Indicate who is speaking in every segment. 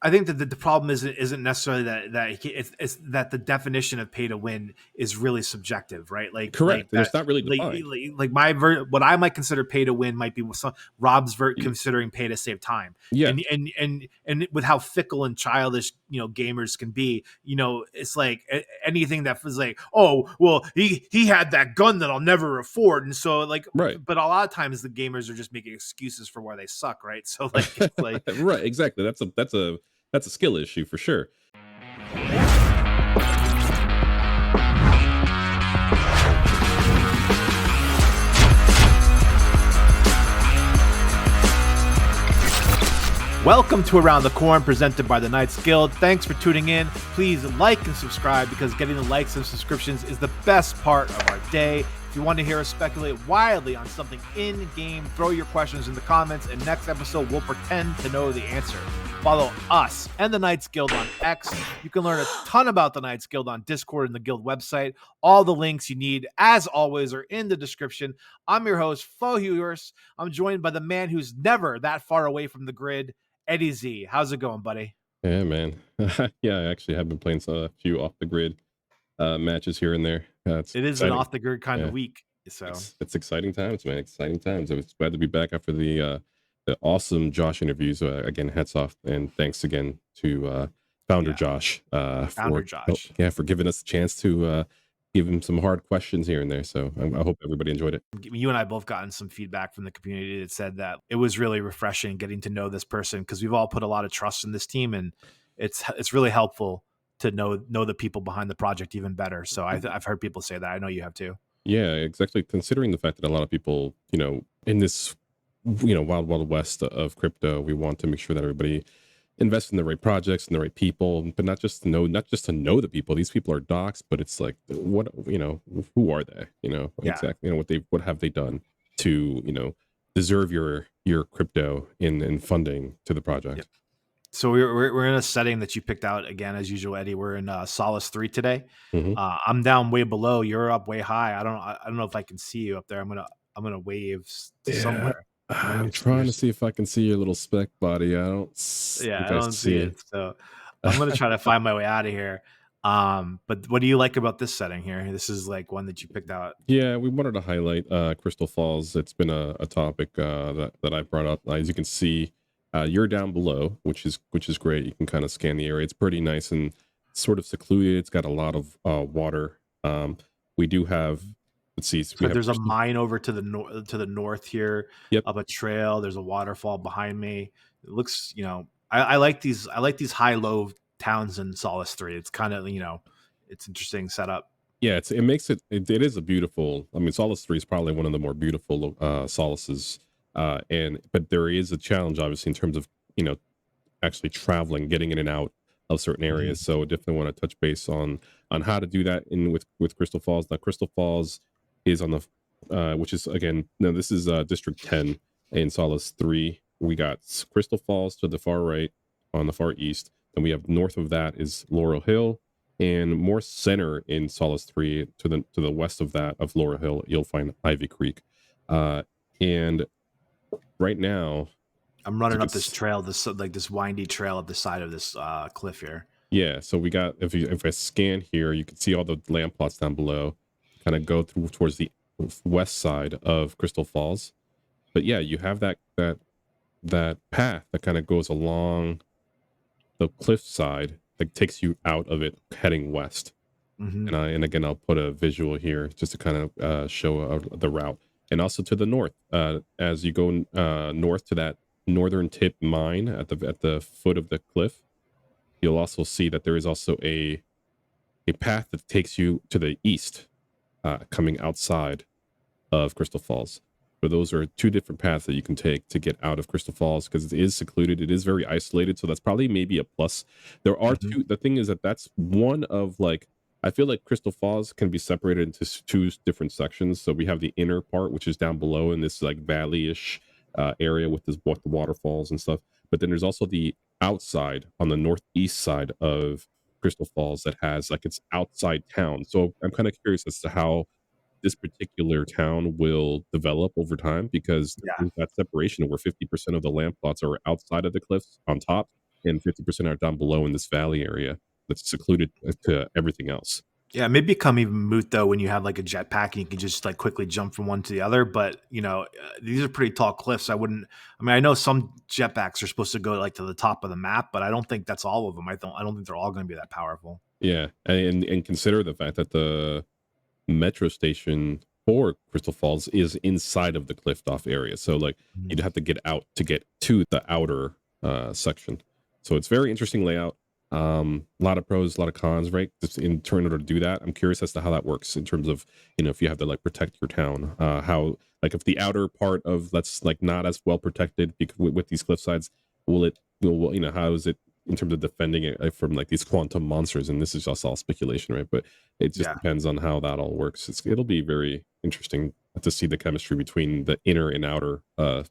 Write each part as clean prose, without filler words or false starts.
Speaker 1: I think that the problem isn't necessarily it's that the definition of pay to win is really subjective, right?
Speaker 2: Correct, and
Speaker 1: That
Speaker 2: it's not really defined.
Speaker 1: what I might consider pay to win might be some Rob's considering pay to save time.
Speaker 2: Yeah,
Speaker 1: And with how fickle and childish gamers can be, it's like anything that was like, oh well, he had that gun that I'll never afford, and so like,
Speaker 2: right.
Speaker 1: but a lot of times the gamers are just making excuses for why they suck, right? So like, it's like
Speaker 2: Right, exactly. That's a skill issue for sure.
Speaker 1: welcome to Around the Corn, presented by the Knights Guild. Thanks for tuning in. Please like and subscribe, because getting the likes and subscriptions is the best part of our day. If you want to hear us speculate wildly on something in-game, throw your questions in the comments, and next episode we'll pretend to know the answer. Follow us and the Knights Guild on X. You can learn a ton about the Knights Guild on Discord and the Guild website. All the links you need, as always, are in the description. I'm your host, Faux Hewers. I'm joined by the man who's never that far away from the grid, Eddy Z. How's it going, buddy?
Speaker 2: Yeah, man. Yeah, I actually have been playing a few off the grid matches here and there. It's
Speaker 1: It is
Speaker 2: exciting.
Speaker 1: an off the grid kind of week. So
Speaker 2: it's exciting times, man. Exciting times. I was glad to be back after the awesome Josh interviews. Again, hats off and thanks again to Founder Josh.
Speaker 1: Founder Josh.
Speaker 2: For giving us a chance to give him some hard questions here and there. So I hope everybody enjoyed it.
Speaker 1: You and I both gotten some feedback from the community that said that it was really refreshing getting to know this person, because we've all put a lot of trust in this team, and it's really helpful to know the people behind the project even better. So I've heard people say that. I know you have too.
Speaker 2: Yeah, exactly. Considering the fact that a lot of people, in this, wild west of crypto, we want to make sure that everybody invests in the right projects and the right people, but not just to know the people. These people are docs, but it's like, what, who are they? Exactly. What have they done to, deserve your crypto in funding to the project?
Speaker 1: Yep. So we're in a setting that you picked out again, as usual, Eddy. We're in Solace 3 today.
Speaker 2: Mm-hmm.
Speaker 1: I'm down way below. You're up way high. I don't know if I can see you up there. I'm gonna wave somewhere.
Speaker 2: I'm trying to see if I can see your little speck body. I don't see
Speaker 1: it. So I'm gonna try to find my way out of here. But what do you like about this setting here? This is like one that you picked out.
Speaker 2: Yeah, we wanted to highlight Crystal Falls. It's been a topic that I brought up. As you can see, you're down below, which is great. You can kind of scan the area. It's pretty nice and sort of secluded. It's got a lot of water. We do have, let's see.
Speaker 1: So there's a mine over to the north here.
Speaker 2: Yep.
Speaker 1: Up a trail. There's a waterfall behind me. It looks, I like these high low towns in Solace 3. It's kind of, it's interesting setup.
Speaker 2: Yeah, it makes it is a beautiful. I mean, Solace 3 is probably one of the more beautiful Solaces. But there is a challenge, obviously, in terms of actually traveling, getting in and out of certain areas. So I definitely want to touch base on how to do that with Crystal Falls. Now, Crystal Falls is on the which is, again, no, this is District 10 in Solace 3. We got Crystal Falls to the far right, on the far east, and we have north of that is Laurel Hill, and more center in Solace 3 to the west of that, of Laurel Hill, you'll find Ivy Creek. And right now
Speaker 1: I'm running up this trail, this windy trail up the side of this cliff here.
Speaker 2: Yeah, so we got, if I scan here, you can see all the land plots down below, kind of go through towards the west side of Crystal Falls. But yeah, you have that path that kind of goes along the cliff side that takes you out of it heading west.
Speaker 1: Mm-hmm.
Speaker 2: And again, I'll put a visual here just to kind of show the route. And also to the north, as you go north to that northern tip mine at the foot of the cliff, you'll also see that there is also a path that takes you to the east, coming outside of Crystal Falls. So those are two different paths that you can take to get out of Crystal Falls, because it is secluded. It is very isolated. So that's probably maybe a plus. There are two. The thing is that's one of, like, I feel like Crystal Falls can be separated into two different sections. So we have the inner part, which is down below in this like valley-ish area with the waterfalls and stuff. But then there's also the outside on the northeast side of Crystal Falls that has like its outside town. So I'm kind of curious as to how this particular town will develop over time, because there's that separation where 50% of the land plots are outside of the cliffs on top, and 50% are down below in this valley area that's secluded to everything else.
Speaker 1: Yeah, maybe become even moot though when you have like a jetpack and you can just like quickly jump from one to the other. But these are pretty tall cliffs. I wouldn't. I mean, I know some jetpacks are supposed to go like to the top of the map, but I don't think that's all of them. I don't think they're all going to be that powerful.
Speaker 2: Yeah, and consider the fact that the metro station for Crystal Falls is inside of the cliffed off area. So like you'd
Speaker 1: Mhm.
Speaker 2: have to get out to get to the outer section. So it's very interesting layout. A lot of pros, a lot of cons, right? Just in order to do that, I'm curious as to how that works in terms of if you have to like protect your town, how like if the outer part of that's like not as well protected with these cliff sides, how is it in terms of defending it from like these quantum monsters? And this is just all speculation, right? But it just
Speaker 1: Yeah,
Speaker 2: depends on how that all works. It'll be very interesting to see the chemistry between the inner and outer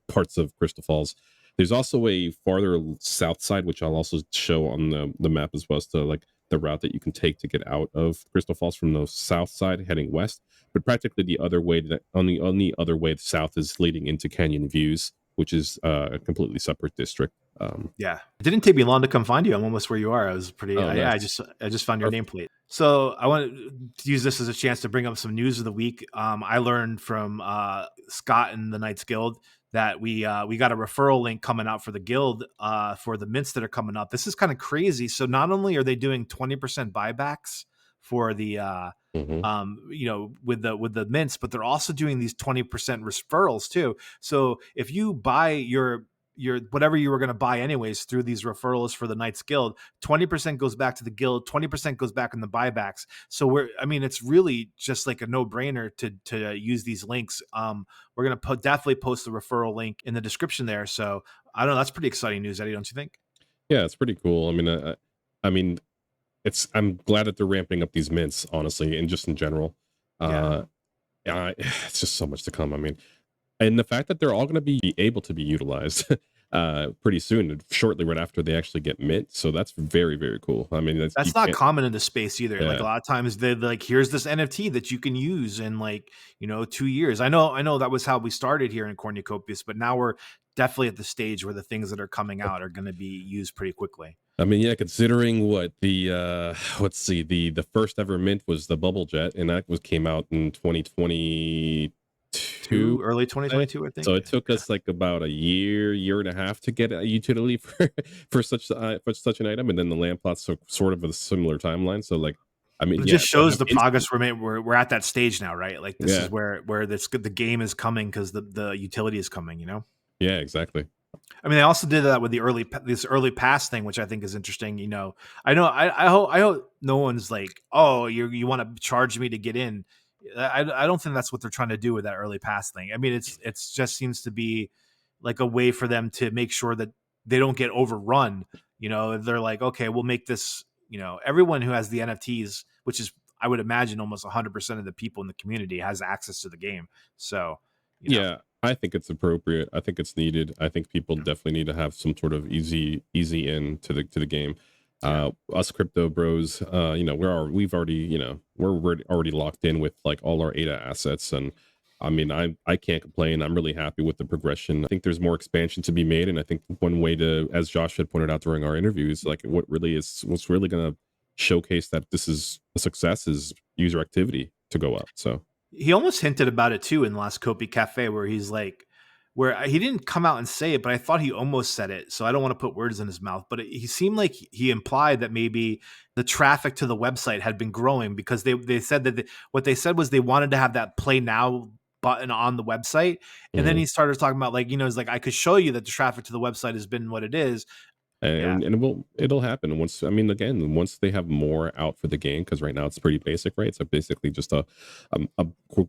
Speaker 2: parts of Crystal Falls. There's also a farther south side, which I'll also show on the map as well as to like the route that you can take to get out of Crystal Falls from the south side heading west. But practically the other way that only other way south is leading into Canyon Views, which is a completely separate district.
Speaker 1: yeah. It didn't take me long to come find you. I'm almost where you are. I was pretty.
Speaker 2: Oh,
Speaker 1: Yeah,
Speaker 2: nice.
Speaker 1: I just found your
Speaker 2: Perfect.
Speaker 1: nameplate. So I want to use this as a chance to bring up some news of the week. I learned from Scott in the Knights Guild that we got a referral link coming out for the guild for the mints that are coming up. This is kind of crazy. So not only are they doing 20% buybacks for the
Speaker 2: Hmm.
Speaker 1: with the mints, but they're also doing these 20% referrals too. So if you buy your whatever you were going to buy anyways through these referrals for the Knights Guild, 20% goes back to the guild, 20% goes back in the buybacks. So it's really just like a no-brainer to use these links. We're going to definitely post the referral link in the description there. So I don't know, that's pretty exciting news, Eddie, don't you think?
Speaker 2: Yeah, it's pretty cool. I mean, I'm glad that they're ramping up these mints, honestly, and just in general.
Speaker 1: Yeah.
Speaker 2: Uh, it's just so much to come. I mean, and the fact that they're all going to be able to be utilized pretty soon, shortly right after they actually get mint. So that's very, very cool. I mean, you
Speaker 1: That's not
Speaker 2: can't.
Speaker 1: common in the space either. Like a
Speaker 2: Yeah,
Speaker 1: lot of times they're like, here's this NFT that you can use in like, 2 years. I know that was how we started here in Cornucopias, but now we're definitely at the stage where the things that are coming out are going to be used pretty quickly.
Speaker 2: I mean, yeah, considering what the let's see, the first ever mint was the bubble jet, and that came out in 2022.
Speaker 1: Early
Speaker 2: Say.
Speaker 1: 2022, I
Speaker 2: So
Speaker 1: think.
Speaker 2: it took
Speaker 1: Yeah.
Speaker 2: us like about a year and a half to get a utility for such an item, and then the land plots sort of a similar timeline. So like, I mean,
Speaker 1: But it
Speaker 2: yeah,
Speaker 1: just
Speaker 2: to
Speaker 1: shows
Speaker 2: have
Speaker 1: the
Speaker 2: instant,
Speaker 1: progress we're at that stage now, right? Like this
Speaker 2: yeah,
Speaker 1: is where the game is coming because the utility is coming.
Speaker 2: yeah, exactly.
Speaker 1: I mean, they also did that with this early pass thing, which I think is interesting. I hope no one's like, oh, you want to charge me to get in. I don't think that's what they're trying to do with that early pass thing. I mean, it's just seems to be like a way for them to make sure that they don't get overrun. They're like, okay, we'll make this. Everyone who has the NFTs, which is I would imagine almost 100% of the people in the community has access to the game. So, you know,
Speaker 2: Yeah, I think it's appropriate. I think it's needed. I think people definitely need to have some sort of easy in to the game.
Speaker 1: yeah.
Speaker 2: Us crypto bros, we've already, we're already locked in with like all our ADA assets, and I mean, I can't complain. I'm really happy with the progression. I think there's more expansion to be made, and I think one way to, as Josh had pointed out during our interviews, like what's really going to showcase that this is a success is user activity to go up. So
Speaker 1: He almost hinted about it too in the last COPI Café, where he's like, where he didn't come out and say it, but I thought he almost said it. So I don't want to put words in his mouth, but he seemed like he implied that maybe the traffic to the website had been growing because they said that what they said was they wanted to have that play now button on the website. And then
Speaker 2: mhm.
Speaker 1: he started talking about like, it's like, I could show you that the traffic to the website has been what it is. Yeah.
Speaker 2: And it'll happen once. I mean, again, once they have more out for the game, because right now it's pretty basic, right? So basically just a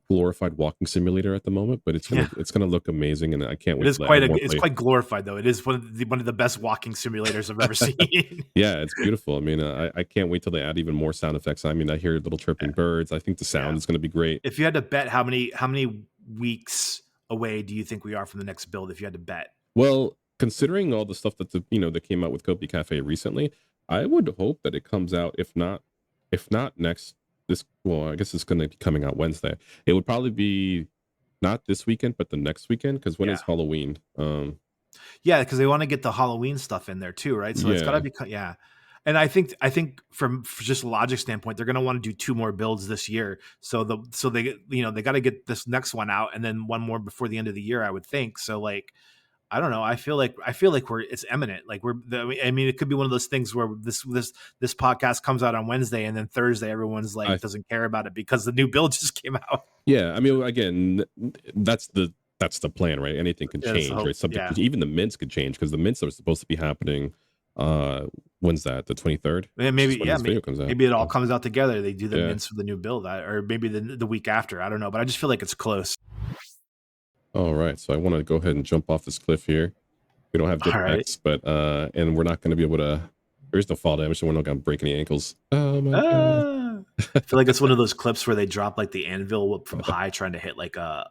Speaker 2: glorified walking simulator at the moment, but
Speaker 1: Yeah.
Speaker 2: it's gonna look amazing, and I can't
Speaker 1: It
Speaker 2: wait
Speaker 1: is
Speaker 2: to add more
Speaker 1: it's
Speaker 2: play.
Speaker 1: quite glorified though. It is one of the best walking simulators I've ever seen.
Speaker 2: Yeah, it's beautiful. I mean, I can't wait till they add even more sound effects. I mean, I hear little chirping birds. I think the
Speaker 1: Yeah.
Speaker 2: sound is gonna be great.
Speaker 1: If you had to bet how many weeks away do you think we are from the next build if you had to bet?
Speaker 2: Well, considering all the stuff that came out with COPI Cafe recently, I would hope that it comes out. If not next this, well, I guess it's going to be coming out Wednesday. It would probably be not this weekend, but the next weekend. Because when
Speaker 1: Yeah.
Speaker 2: is Halloween?
Speaker 1: Yeah, because they want to get the Halloween stuff in there too, right? So it's got to
Speaker 2: Yeah,
Speaker 1: be, yeah. And I think from just logic standpoint, they're going to want to do two more builds this year. So they they got to get this next one out and then one more before the end of the year, I would think. So like I don't know. I feel like it's imminent. Like I mean, it could be one of those things where this podcast comes out on Wednesday and then Thursday everyone's
Speaker 2: I
Speaker 1: like doesn't care about it because the new bill just came out.
Speaker 2: yeah. I mean, again, that's the plan, right? Anything can
Speaker 1: Yeah, that's the
Speaker 2: change,
Speaker 1: hope.
Speaker 2: right? Something,
Speaker 1: Yeah,
Speaker 2: even the mints could change because the mints are supposed to be happening. Uh, when's that? The 23rd,
Speaker 1: and
Speaker 2: which
Speaker 1: maybe
Speaker 2: is when
Speaker 1: yeah,
Speaker 2: this video comes out.
Speaker 1: maybe it all
Speaker 2: So,
Speaker 1: comes out together. They do the
Speaker 2: yeah.
Speaker 1: mints for the new bill, or maybe the week after. I don't know, but I just feel like it's close.
Speaker 2: All right. So I want to go ahead and jump off this cliff here. We don't have
Speaker 1: All right.
Speaker 2: jetpacks, but and we're not going to be able to. There's no fall damage, so we're not going to break any ankles. Oh my god!
Speaker 1: I feel like it's one of those clips where they drop like the anvil from high trying to hit like a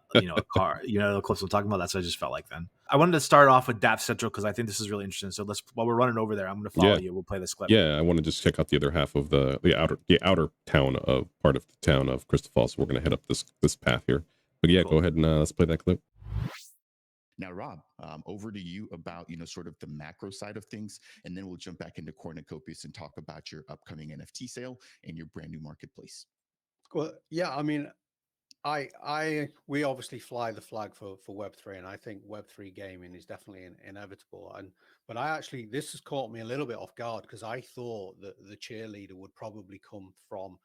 Speaker 1: car. You know the clips I'm talking about. That's what I just felt like then. I wanted to start off with Dapp Central because I think this is really interesting. So let's while we're running over there, I'm going to follow
Speaker 2: Yeah,
Speaker 1: you. We'll play this clip.
Speaker 2: yeah. I want to just check out the other half of the outer town of part of the town of Crystal Falls. So we're going to head up this path here. But yeah,
Speaker 1: Cool.
Speaker 2: go ahead and let's play that clip.
Speaker 3: Now, Rob, over to you about sort of the macro side of things, and then we'll jump back into Cornucopias and talk about your upcoming NFT sale and your brand new marketplace.
Speaker 4: Well, yeah, I mean, we obviously fly the flag for Web3, and I think Web3 gaming is definitely inevitable. But this has caught me a little bit off guard because I thought that the cheerleader would probably come from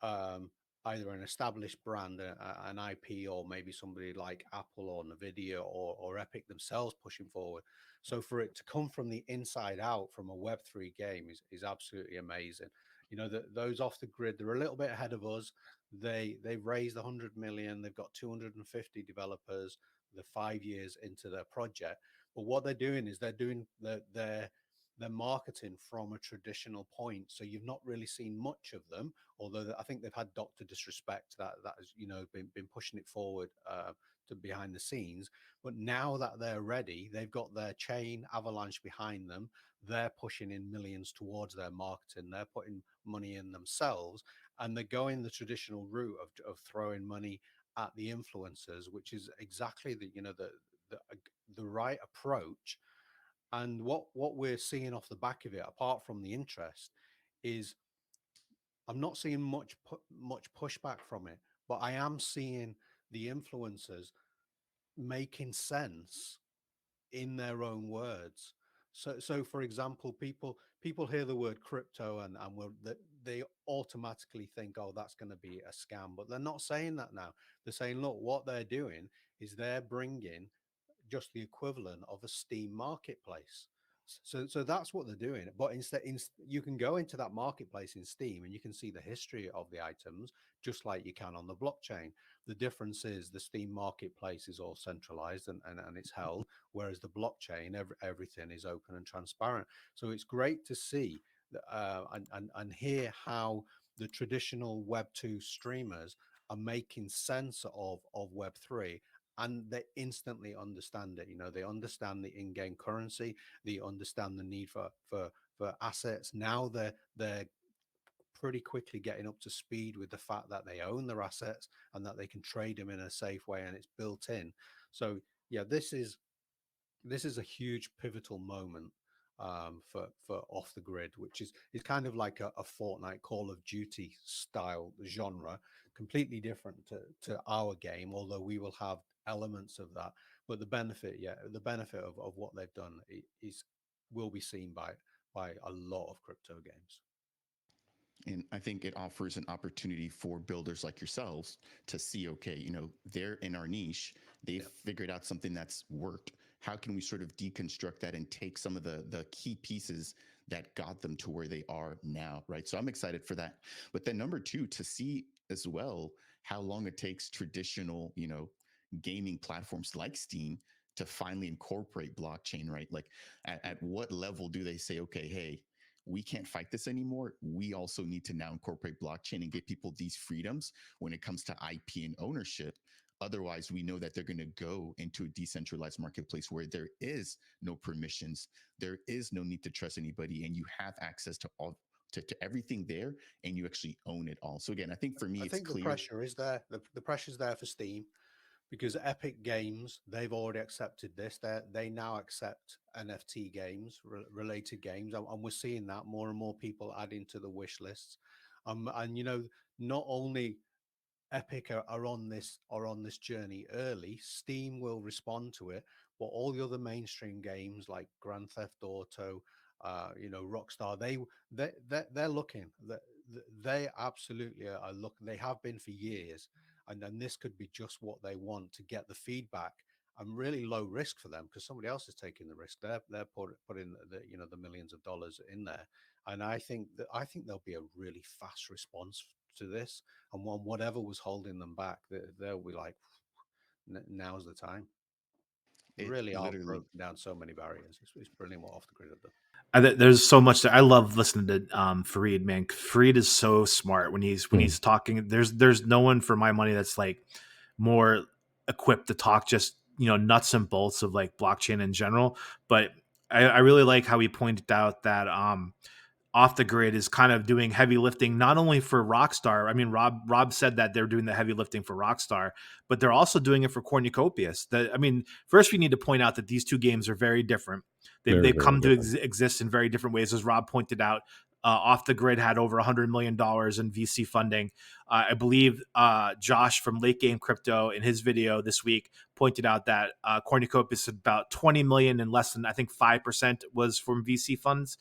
Speaker 4: um, either an established brand, an IP, or maybe somebody like Apple or Nvidia or Epic themselves pushing forward. So for it to come from the inside out from a Web3 game is absolutely amazing. Those off the grid, they're a little bit ahead of us. They've raised 100 million. They've got 250 developers. They're 5 years into their project. But what they're doing is they're doing their marketing from a traditional point. So you've not really seen much of them, although I think they've had Dr. Disrespect that has been pushing it forward to behind the scenes. But now that they're ready, they've got their chain avalanche behind them. They're pushing in millions towards their marketing. They're putting money in themselves, and they're going the traditional route of throwing money at the influencers, which is exactly the right approach. And what we're seeing off the back of it, apart from the interest, is I'm not seeing much pushback from it, but I am seeing the influencers making sense in their own words. So for example, people hear the word crypto and they automatically think, oh, that's going to be a scam. But they're not saying that now. They're saying, look, what they're doing is they're bringing just the equivalent of a Steam marketplace. So that's what they're doing. But you can go into that marketplace in Steam and you can see the history of the items, just like you can on the blockchain. The difference is the Steam marketplace is all centralized and it's held, whereas the blockchain, everything is open and transparent. So it's great to see and hear how the traditional Web2 streamers are making sense of Web3, and they instantly understand it. They understand the in-game currency, they understand the need for assets. Now they're pretty quickly getting up to speed with the fact that they own their assets and that they can trade them in a safe way, and it's built in. So yeah, this is a huge pivotal moment for off the grid, which is kind of like a Fortnite Call of Duty style genre, completely different to our game, although we will have elements of that. But the benefit of what they've done is will be seen by a lot of crypto games.
Speaker 3: And I think it offers an opportunity for builders like yourselves to see, okay, they're in our niche. They've figured out something that's worked. How can we sort of deconstruct that and take some of the key pieces that got them to where they are now, right? So I'm excited for that. But then number two, to see as well how long it takes traditional, gaming platforms like Steam to finally incorporate blockchain, right? Like at what level do they say, okay, hey, we can't fight this anymore. We also need to now incorporate blockchain and get people these freedoms when it comes to IP and ownership. Otherwise, we know that they're going to go into a decentralized marketplace where there is no permissions, there is no need to trust anybody, and you have access to all to everything there, and you actually own it all. So again, I think for me,
Speaker 4: I
Speaker 3: it's
Speaker 4: think the
Speaker 3: clear.
Speaker 4: pressure is there. The pressure's there for Steam. because Epic Games, they've already accepted this. They now accept NFT games, related games, and we're seeing that more and more people adding to the wish lists. And you know, not only Epic are on this journey early. Steam will respond to it, but all the other mainstream games like Grand Theft Auto, you know, Rockstar, they're looking. They absolutely are looking. They have been for years, and then this could be just what they want to get the feedback. And really low risk for them because somebody else is taking the risk. They're putting the you know the millions of dollars in there, and I think there'll be a really fast response to this, and whatever was holding them back, they'll be like, now's the time.
Speaker 3: It
Speaker 4: Really are
Speaker 3: literally,
Speaker 4: broken down so many barriers. It's brilliant what Off the Grid have done.
Speaker 1: There's so much that I love listening to Fareed, man. Fareed is so smart when he's talking. There's no one for my money that's like more equipped to talk just, you know, nuts and bolts of like blockchain in general. But I really like how he pointed out that Off the Grid is kind of doing heavy lifting, not only for Rockstar. I mean, Rob said that they're doing the heavy lifting for Rockstar, but they're also doing it for Cornucopias. I mean, first we need to point out that these two games are very different. They've come to exist in very different ways, as Rob pointed out. Off the Grid had over $100 million in VC funding. I believe Josh from Late Game Crypto in his video this week pointed out that Cornucopias had about 20 million and less than, I think, 5% was from VC funds.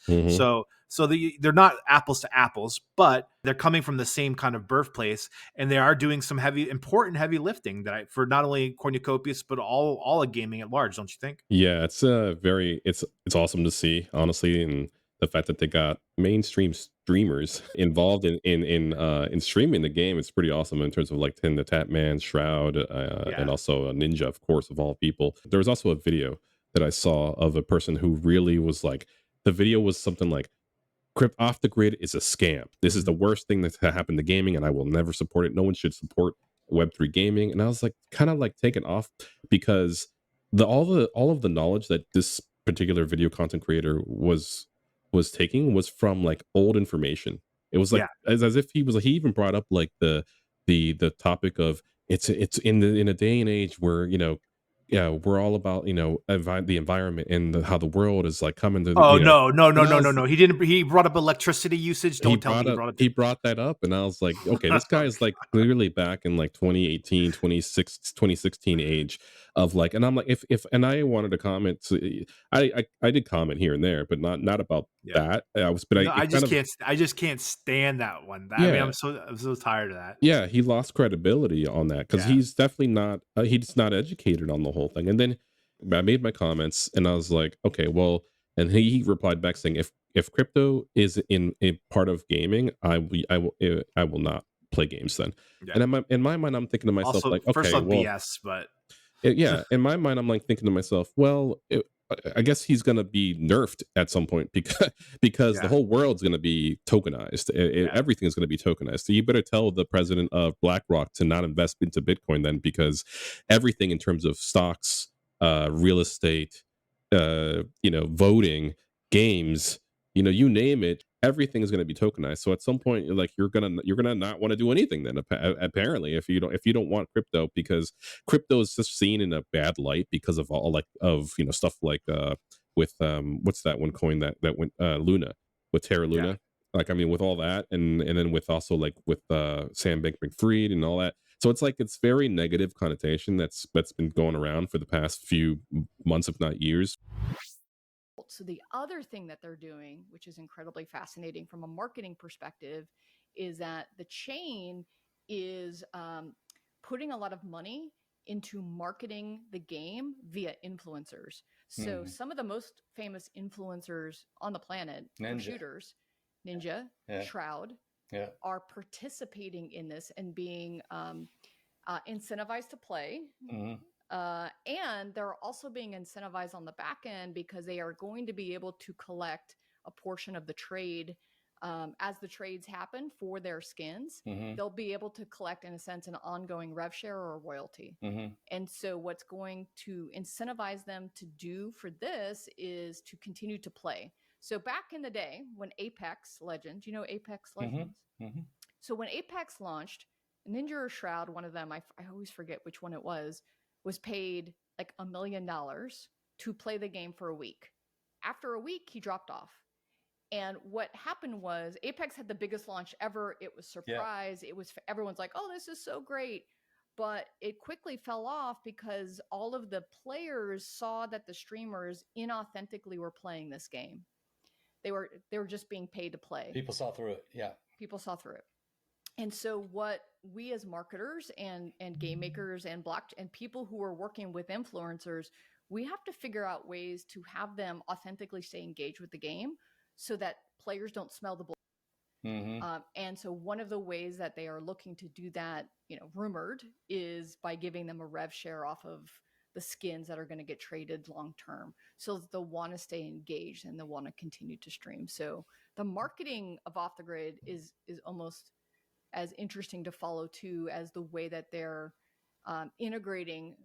Speaker 1: So they're not apples to apples, but they're coming from the same kind of birthplace, and they are doing some important heavy lifting for not only Cornucopias but all of gaming at large. Don't you think?
Speaker 2: Yeah, it's it's awesome to see, honestly, and the fact that they got mainstream streamers involved in streaming the game. It's pretty awesome in terms of like the Tatman, Shroud, and also Ninja, of course, of all people. There was also a video that I saw of a person who really was like, the video was something like, Off the Grid is a scam. This is the worst thing that's happened to gaming, and I will never support it. No one should support Web3 gaming. And I was like, kind of like taken off because all of the knowledge that this particular video content creator was taking was from like old information. It was like as if he even brought up like the topic of it's in a day and age where, you know, yeah, we're all about, you know, the environment and how the world is like coming to,
Speaker 1: Oh,
Speaker 2: you know.
Speaker 1: no. He didn't. He brought up electricity usage. Don't tell me he brought it.
Speaker 2: He brought that up, and I was like, okay, this guy is like clearly back in like 2018, 2016 age of like, and I'm like, if and I wanted to comment, I did comment here and there, but not about that.
Speaker 1: I just can't stand that one. I mean, I'm so tired of that.
Speaker 2: Yeah, he lost credibility on that because he's definitely not he's not educated on the whole thing. And then I made my comments, and I was like, okay, well, and he replied back saying, if crypto is in a part of gaming, I will not play games then. And in my mind, I'm thinking to myself,
Speaker 1: Also,
Speaker 2: like, okay,
Speaker 1: first off,
Speaker 2: well,
Speaker 1: BS, but
Speaker 2: yeah, in my mind, I'm like thinking to myself, well, I guess he's going to be nerfed at some point because the whole world's going to be tokenized. Everything is going to be tokenized. So you better tell the president of BlackRock to not invest into Bitcoin then, because everything in terms of stocks, real estate, you know, voting, games, you know, you name it, everything is going to be tokenized. So at some point, you're gonna not want to do anything then. Apparently, if you don't want crypto, because crypto is just seen in a bad light because of all you know, stuff like with what's that one coin that went Luna, with Terra Luna. Like, I mean, with all that, and then with also like with Sam Bankman-Fried and all that. So it's like, it's very negative connotation that's been going around for the past few months, if not years.
Speaker 5: So the other thing that they're doing, which is incredibly fascinating from a marketing perspective, is that the chain is putting a lot of money into marketing the game via influencers. So some of the most famous influencers on the planet for shooters, Ninja, Shroud, are participating in this and being incentivized to play. And they're also being incentivized on the back end because they are going to be able to collect a portion of the trade as the trades happen for their skins. They'll be able to collect, in a sense, an ongoing rev share or a royalty. And so what's going to incentivize them to do for this is to continue to play. So back in the day when Apex Legends, you know Apex Legends? So when Apex launched, Ninja or Shroud, one of them, I always forget which one it was, was paid like $1 million to play the game for a week. After a week, he dropped off. And what happened was Apex had the biggest launch ever. It was surprise. It was, everyone's like, oh, this is so great. But it quickly fell off because all of the players saw that the streamers inauthentically were playing this game. They were just being paid to play.
Speaker 6: People saw through it. Yeah.
Speaker 5: People saw through it. And so what we as marketers and game makers and people who are working with influencers, we have to figure out ways to have them authentically stay engaged with the game so that players don't smell the bull. And so one of the ways that they are looking to do that, rumored, is by giving them a rev share off of the skins that are going to get traded long term. So they'll want to stay engaged and they'll want to continue to stream. So the marketing of Off the Grid is almost as interesting to follow too as the way that they're integrating,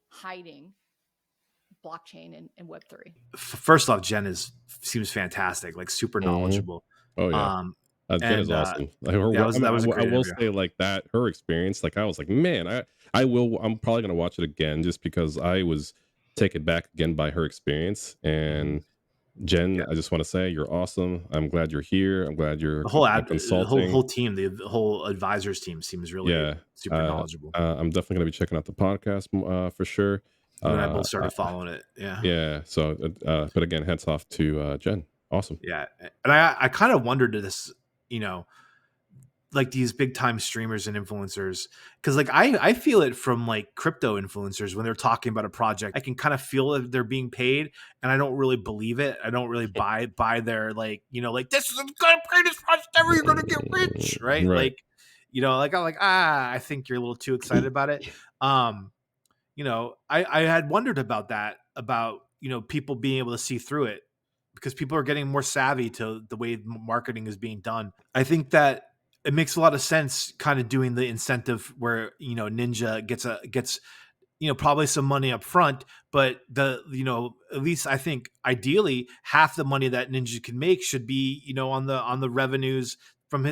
Speaker 5: hiding blockchain and Web3.
Speaker 1: First off, Jen seems fantastic, like super knowledgeable.
Speaker 2: Oh yeah. Jen is awesome. I will say like that, her experience, like I was like, man, I'm probably gonna watch it again just because I was taken back again by her experience. And Jen, I just want to say you're awesome. I'm glad you're here. I'm glad you're consulting.
Speaker 1: The whole team, the whole advisors team seems really super knowledgeable.
Speaker 2: I'm definitely gonna be checking out the podcast for sure.
Speaker 1: You and I both started following it.
Speaker 2: Yeah. So, but again, hats off to Jen. Awesome.
Speaker 1: Yeah, and I kind of wondered this, like these big time streamers and influencers, because like I feel it from like crypto influencers when they're talking about a project. I can kind of feel that they're being paid, and I don't really believe it. I don't really buy their like this is the greatest project ever. You're gonna get rich, right? Like I'm like I think you're a little too excited about it. I had wondered about that, about people being able to see through it, because people are getting more savvy to the way marketing is being done. I think that it makes a lot of sense kind of doing the incentive where, Ninja gets probably some money up front, but at least I think ideally half the money that Ninja can make should be, on the revenues from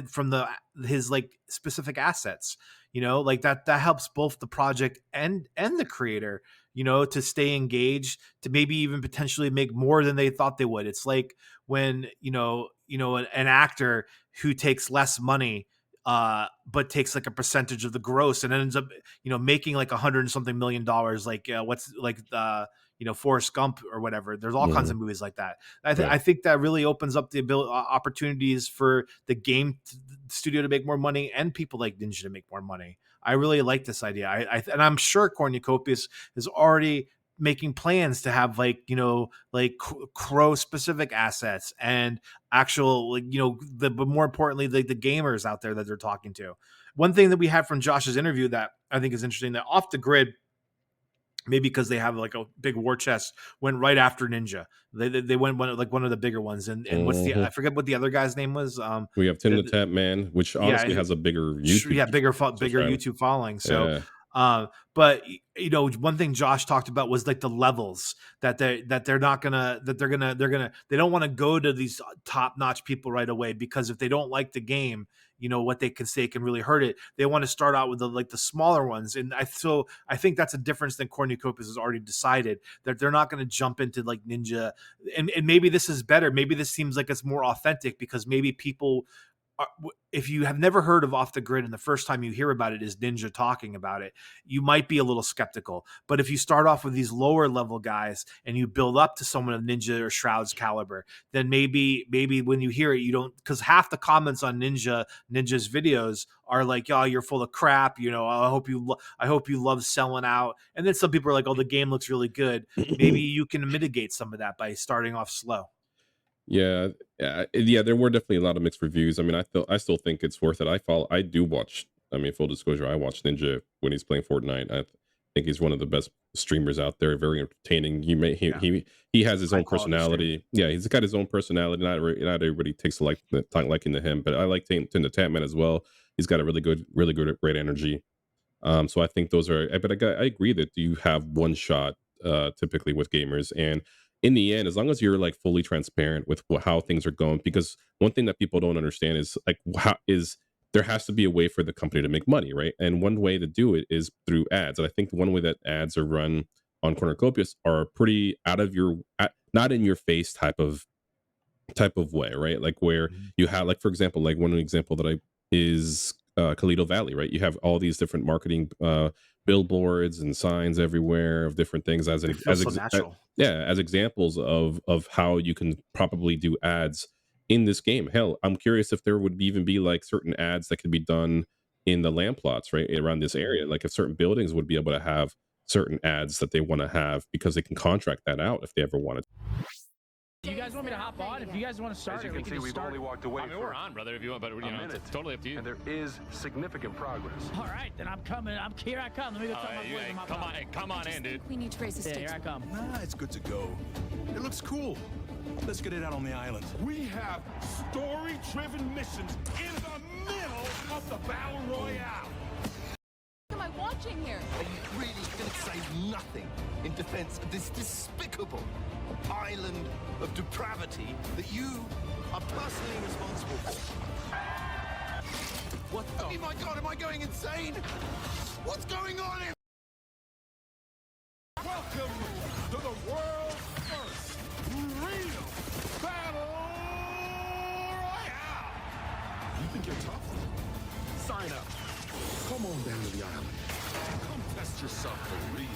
Speaker 1: his like specific assets, like that helps both the project and the creator, to stay engaged, to maybe even potentially make more than they thought they would. It's like when, an actor who takes less money, but takes like a percentage of the gross and ends up, making like $100 and something million, like Forrest Gump or whatever. There's all kinds of movies like that. I think that really opens up the opportunities for the game studio to make more money and people like Ninja to make more money. I really like this idea. And I'm sure Cornucopias is already making plans to have like Crow specific assets and actual but more importantly the gamers out there that they're talking to. One thing that we had from Josh's interview that I think is interesting, that Off the Grid, maybe because they have like a big war chest, went right after Ninja. They went one of the bigger ones. And what's I forget what the other guy's name was.
Speaker 2: We have Tim the Tap Man, which honestly has a bigger YouTube,
Speaker 1: bigger YouTube following. So, but one thing Josh talked about was like the levels that they don't want to go to these top notch people right away, because if they don't like the game, what they can say can really hurt it. They want to start out with the smaller ones. And I think that's a difference than Cornucopias has already decided, that they're not going to jump into like Ninja. And maybe this is better. Maybe this seems like it's more authentic, because maybe people, if you have never heard of Off the Grid and the first time you hear about it is Ninja talking about it, you might be a little skeptical. But if you start off with these lower level guys and you build up to someone of Ninja or Shroud's caliber, then maybe when you hear it, you don't, because half the comments on Ninja's videos are like, "Oh, you're full of crap." I hope you love selling out. And then some people are like, "Oh, the game looks really good." Maybe you can mitigate some of that by starting off slow.
Speaker 2: Yeah. There were definitely a lot of mixed reviews. I mean, I still think it's worth it. I do watch. I mean, full disclosure, I watch Ninja when he's playing Fortnite. I think he's one of the best streamers out there. Very entertaining. He has his own personality. Yeah, he's got his own personality. Not everybody takes a liking to him, but I like Tim the Tapman as well. He's got a really good, great energy. So I think those are. But I agree that you have one shot typically with gamers, and in the end, as long as you're like fully transparent with how things are going, because one thing that people don't understand is like there has to be a way for the company to make money, right? And one way to do it is through ads. And I think one way that ads are run on Cornucopias are pretty not in your face type of way, right? Like where you have, like, for example, like one example that I is Toledo Valley, right? You have all these different marketing billboards and signs everywhere of different things
Speaker 1: It feels so natural.
Speaker 2: yeah, as examples of how you can probably do ads in this game. Hell, I'm curious if there would even be like certain ads that could be done in the land plots right around this area. Like if certain buildings would be able to have certain ads that they want to have because they can contract that out if they ever wanted.
Speaker 6: Do you guys want me to hop on? If you guys want to start,
Speaker 7: As you
Speaker 6: we
Speaker 7: can
Speaker 6: can
Speaker 7: see,
Speaker 6: just
Speaker 7: we've
Speaker 6: start.
Speaker 7: only walked away
Speaker 6: I mean,
Speaker 7: for
Speaker 6: we're on, brother, if you want, but
Speaker 7: a
Speaker 6: you know,
Speaker 7: minute,
Speaker 6: it's totally up to you.
Speaker 7: and there is significant progress.
Speaker 6: All right, then I'm coming. Here I come. Let me go tell my boys I'm hopping on.
Speaker 8: Come on in, dude. We need to raise the
Speaker 6: Yeah,
Speaker 8: stakes.
Speaker 6: here I come.
Speaker 9: Nah, it's good to go. It looks cool. Let's get it out on the island.
Speaker 10: We have story-driven missions in the middle of the Battle Royale.
Speaker 8: What am I watching here?
Speaker 11: Are you really going to say nothing in defense of this despicable island of depravity that you are personally responsible for? What the? Oh my God, am I going insane? What's going on here?
Speaker 10: Welcome to the world's first real Battle Royale.
Speaker 9: You think you're tough? Sign up. Come on down to the island. Come test yourself for real.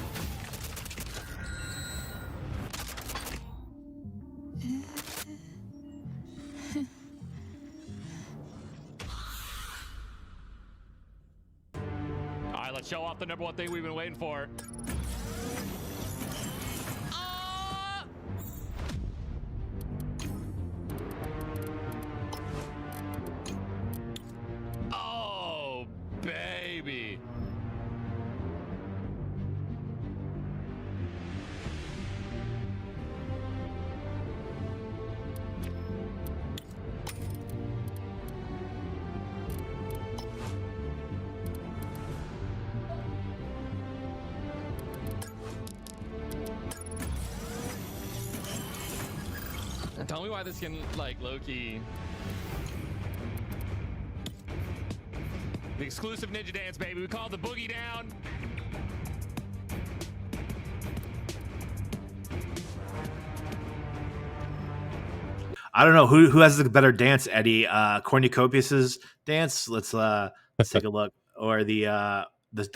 Speaker 6: All right, let's show off the number one thing we've been waiting for. Oh, baby. Tell me why this can, like, low-key. The exclusive ninja dance, baby. We call it the boogie down.
Speaker 1: I don't know who has the better dance, Eddie. Cornucopias's dance. Let's take a look, or the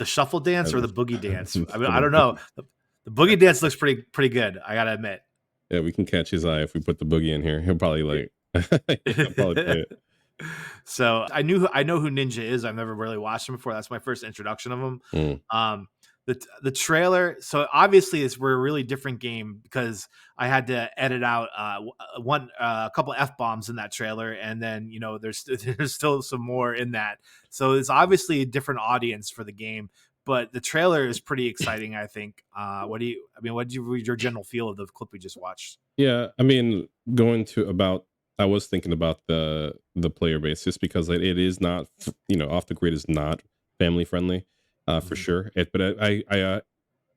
Speaker 1: shuffle dance or the boogie dance. I mean, I don't know. The boogie dance looks pretty good. I gotta admit.
Speaker 2: Yeah, we can catch his eye if we put the boogie in here. He'll probably like. He'll probably play it.
Speaker 1: So I know who Ninja is. I've never really watched him before. That's my first introduction of him. The trailer. So obviously we're a really different game because I had to edit out a couple F-bombs in that trailer, and then there's still some more in that. So it's obviously a different audience for the game. But the trailer is pretty exciting, I think. What did you read your general feel of the clip we just watched?
Speaker 2: Yeah, I mean, I was thinking about the player base just because it is not, off the grid is not family friendly, for sure. But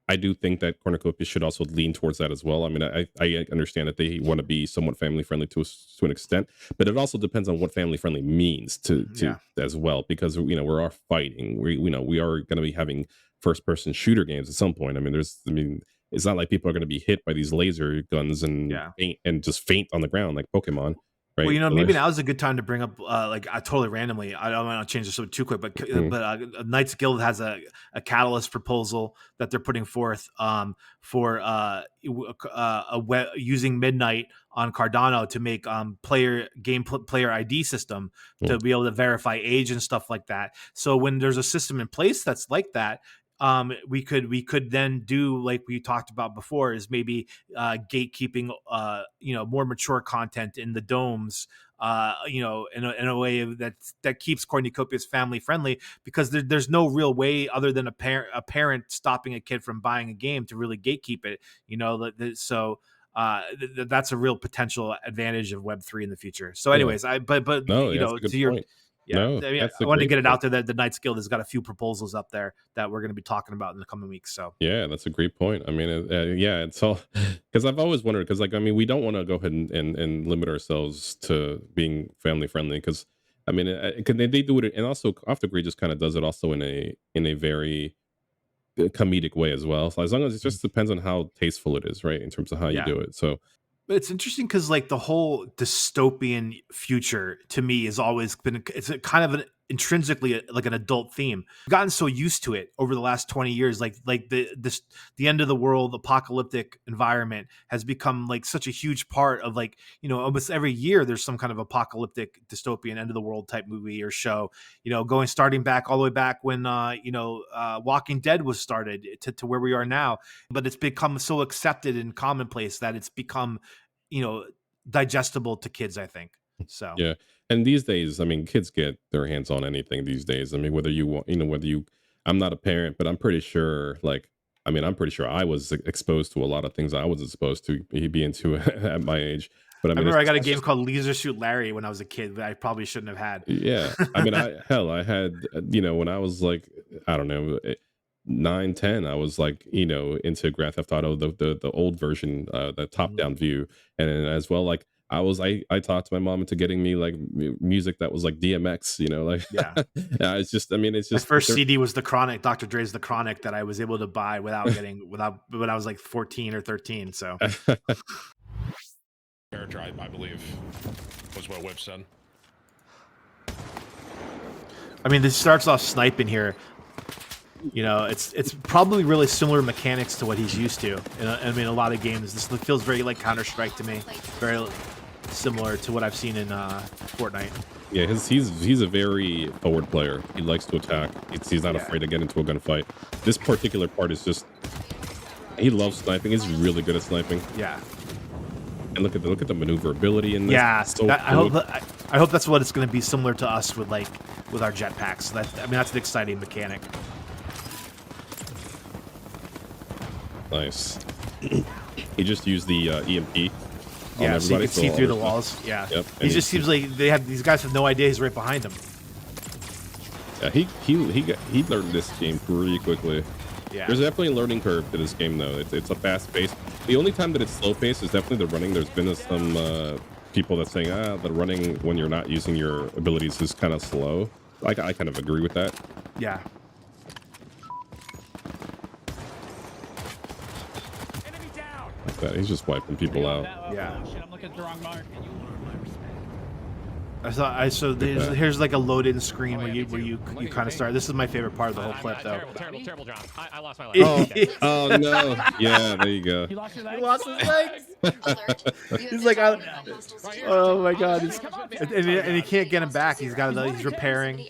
Speaker 2: I do think that Cornucopias should also lean towards that as well. I mean, I understand that they want to be somewhat family friendly to an extent, but it also depends on what family friendly means to as well, because we are fighting. We are going to be having first person shooter games at some point. I mean, it's not like people are going to be hit by these laser guns and just faint on the ground like Pokemon. Right.
Speaker 1: Well, maybe now is a good time to bring up, totally randomly. I don't want to change the subject too quick, but Knights Guild has a catalyst proposal that they're putting forth for using Midnight on Cardano to make player ID system to be able to verify age and stuff like that. So when there's a system in place that's like that, we could then do like we talked about before, is maybe gatekeeping more mature content in the domes, in a way that keeps Cornucopias family friendly, because there's no real way other than a parent stopping a kid from buying a game to really gatekeep it. That's a real potential advantage of Web3 in the future. So anyways,
Speaker 2: no, to your
Speaker 1: point. Yeah,
Speaker 2: no,
Speaker 1: I want to get it out there that the Knights Guild has got a few proposals up there that we're going to be talking about in the coming weeks. So
Speaker 2: yeah, that's a great point. I mean, it's all because I've always wondered, because we don't want to go ahead and limit ourselves to being family friendly, because I mean, they do it, and also Off the Grid just kind of does it also in a very comedic way as well. So as long as it just depends on how tasteful it is, right, in terms of how you
Speaker 1: Yeah.
Speaker 2: do it. So
Speaker 1: But it's interesting because like the whole dystopian future to me has always been it's a kind of an intrinsically like an adult theme. I've gotten so used to it over the last 20 years. Like the end of the world apocalyptic environment has become like such a huge part of like, you know, almost every year there's some kind of apocalyptic dystopian end of the world type movie or show, you know, starting back all the way back when Walking Dead was started to where we are now. But it's become so accepted and commonplace that it's become, you know, digestible to kids, I think. So
Speaker 2: yeah, and these days, I mean, kids get their hands on anything these days. I mean, whether you want, you know, whether you, I'm not a parent, but I'm pretty sure, like, I mean, I'm pretty sure I was exposed to a lot of things I wasn't supposed to be into at my age. But I
Speaker 1: I
Speaker 2: mean,
Speaker 1: remember I got a game called Leisure Suit Larry when I was a kid that I probably shouldn't have had.
Speaker 2: yeah, I mean, I had, you know, when I was like, I don't know, 9, 10, I was like, you know, into Grand Theft Auto, the old version, the top down view, and then as well, like I talked my mom into getting me like music that was like DMX, you know, like
Speaker 1: Yeah.
Speaker 2: yeah, it's just, I mean, it's
Speaker 1: My
Speaker 2: just
Speaker 1: first CD was The Chronic, Dr. Dre's The Chronic, that I was able to buy without when I was like 14 or 13. So
Speaker 10: Character, I believe, was what Whip said.
Speaker 1: I mean, this starts off sniping here. You know, it's probably really similar mechanics to what he's used to. I mean, a lot of games. This feels very like Counter-Strike to me. Very similar to what I've seen in Fortnite.
Speaker 2: Yeah, he's a very forward player. He likes to attack. He's not afraid to get into a gunfight. This particular part is just, he loves sniping. He's really good at sniping.
Speaker 1: Yeah.
Speaker 2: And look at the maneuverability in this.
Speaker 1: Yeah,
Speaker 2: So
Speaker 1: I hope that's what it's going to be similar to us with our jetpacks. I mean, that's an exciting mechanic.
Speaker 2: Nice. He just used the EMP.
Speaker 1: Yeah, so you can see through the walls. Yeah,
Speaker 2: Yep.
Speaker 1: He just seems like these guys have no idea he's right behind them.
Speaker 2: Yeah, he learned this game pretty quickly.
Speaker 1: Yeah.
Speaker 2: There's definitely a learning curve to this game, though. It's a fast pace. The only time that it's slow paced is definitely the running. There's been some people that saying the running when you're not using your abilities is kind of slow. I kind of agree with that.
Speaker 1: Yeah.
Speaker 2: Like that. He's just wiping people out.
Speaker 1: Yeah.
Speaker 12: I'm looking at the wrong mark.
Speaker 1: So here's like a load-in screen where you kind of start. This is my favorite part of the whole clip, though.
Speaker 6: Terrible, John. I lost my leg.
Speaker 2: Oh no! Yeah, there you go.
Speaker 12: You lost your legs?
Speaker 1: He lost his legs. He's like, oh my god! And he can't get him back. He's repairing.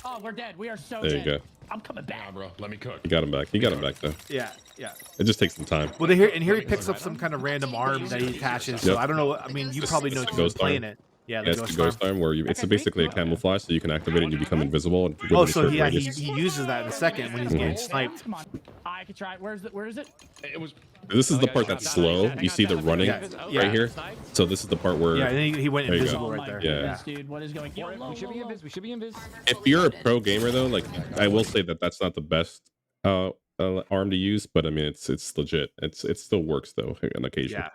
Speaker 12: Oh, we're dead. We are so
Speaker 2: There
Speaker 12: dead.
Speaker 2: you go.
Speaker 12: I'm coming back.
Speaker 10: Nah, bro, let me cook.
Speaker 2: You got him back. You got him back though.
Speaker 1: Yeah, yeah.
Speaker 2: It just takes some time.
Speaker 1: Well, here he picks up some kind of random arm that he attaches. So
Speaker 2: Yep.
Speaker 1: I don't know. I mean, you probably know because
Speaker 2: Ghost
Speaker 1: playing
Speaker 2: arm.
Speaker 1: it. Yeah,
Speaker 2: It's the ghost arm where it's basically a camouflage, so you can activate it and you become invisible. And
Speaker 1: Oh, so he uses that in a second when he's getting sniped.
Speaker 12: Come on. I can try. Where is it?
Speaker 10: It was.
Speaker 2: This is the part that's slow. You see the running
Speaker 1: Yeah.
Speaker 2: right here. So this is the part where
Speaker 1: Yeah, and he went
Speaker 2: There you go.
Speaker 1: invisible
Speaker 12: Oh
Speaker 1: right
Speaker 12: my
Speaker 1: there.
Speaker 12: goodness, dude. What is going on?
Speaker 6: We should be invis. We should be invis.
Speaker 2: if you're a pro gamer though, like I will say that that's not the best arm to use, but I mean it's legit. It still works though on occasion,
Speaker 1: Yeah.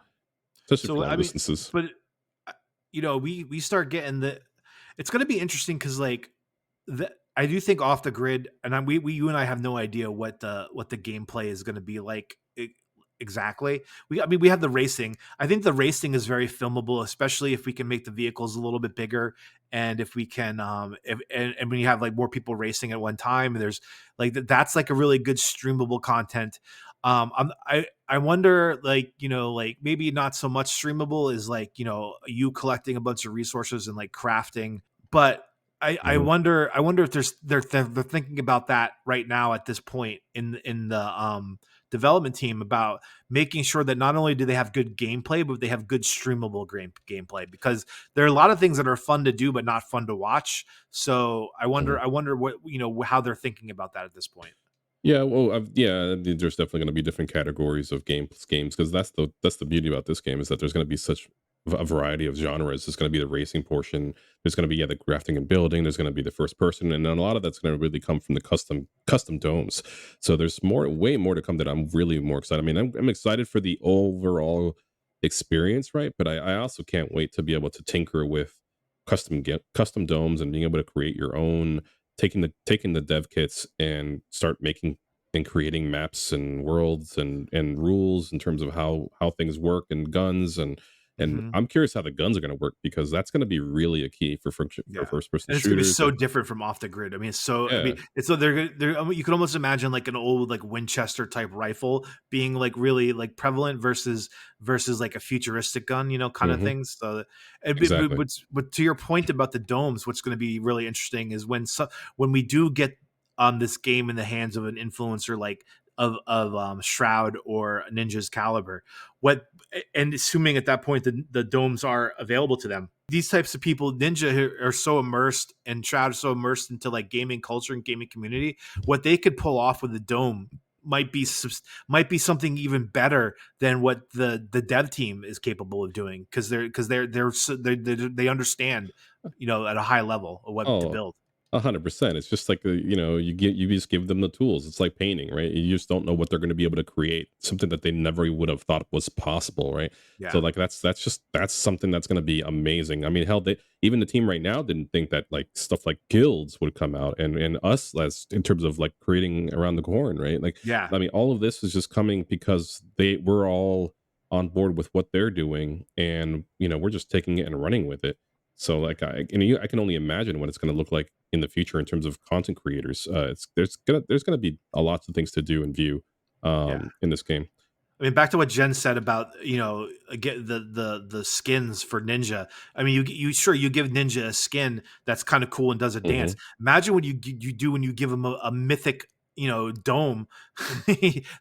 Speaker 2: especially
Speaker 1: So
Speaker 2: for long
Speaker 1: I mean,
Speaker 2: distances.
Speaker 1: but you know, we start getting it's going to be interesting because like I do think Off the Grid, and you and I have no idea what the gameplay is going to be like exactly. We have the racing. I think the racing is very filmable, especially if we can make the vehicles a little bit bigger, and if we can and when you have like more people racing at one time, there's like that's like a really good streamable content. I wonder, like, you know, like maybe not so much streamable is like, you know, you collecting a bunch of resources and like crafting, but I wonder if they're thinking about that right now at this point in the development team about making sure that not only do they have good gameplay, but they have good streamable gameplay, because there are a lot of things that are fun to do but not fun to watch. So I wonder what, you know, how they're thinking about that at this point.
Speaker 2: Yeah, well, there's definitely going to be different categories of games because that's the beauty about this game is that there's going to be such a variety of genres. There's going to be the racing portion. There's going to be the crafting and building. There's going to be the first person, and then a lot of that's going to really come from the custom domes. So there's way more to come that I'm really more excited. I mean, I'm excited for the overall experience, right? But I also can't wait to be able to tinker with custom domes and being able to create your own, taking the dev kits and start making and creating maps and worlds and rules in terms of how things work and guns and
Speaker 1: Mhm.
Speaker 2: I'm curious how the guns are going to work because that's going to be really a key for
Speaker 1: Yeah.
Speaker 2: first person
Speaker 1: And it's gonna be
Speaker 2: shooters.
Speaker 1: so different from off the grid. I mean,
Speaker 2: Yeah.
Speaker 1: it's so they're I mean, you can almost imagine like an old like Winchester type rifle being like really like prevalent versus like a futuristic gun, you know, kind of
Speaker 2: Hmm.
Speaker 1: things. So,
Speaker 2: Exactly.
Speaker 1: but to your point about the domes, what's going to be really interesting is when we do get this game in the hands of an influencer like of Shroud or Ninja's caliber, what and assuming at that point the domes are available to them, these types of people, Ninja are so immersed and Shroud is so immersed into like gaming culture and gaming community, what they could pull off with the dome might be something even better than what the dev team is capable of doing because they understand, you know, at a high level of what to
Speaker 2: Oh,
Speaker 1: build.
Speaker 2: 100%. It's just like you just give them the tools. It's like painting, right? You just don't know what they're going to be able to create. Something that they never would have thought was possible, right? So
Speaker 1: Yeah.
Speaker 2: like that's something that's going to be amazing. I mean, hell, they even the team right now didn't think that like stuff like guilds would come out and us as in terms of like creating around the corn, right? Like
Speaker 1: Yeah.
Speaker 2: I mean, all of this is just coming because we're all on board with what they're doing, and we're just taking it and running with it. So like I can only imagine what it's going to look like in the future in terms of content creators. It's there's gonna be a lots of things to do and view
Speaker 1: Yeah.
Speaker 2: in this game.
Speaker 1: I mean, back to what Jen said about, you know, get the skins for Ninja. I mean, you give Ninja a skin that's kind of cool and does a dance.
Speaker 2: Hmm.
Speaker 1: Imagine what you do when you give him a mythic, you know, dome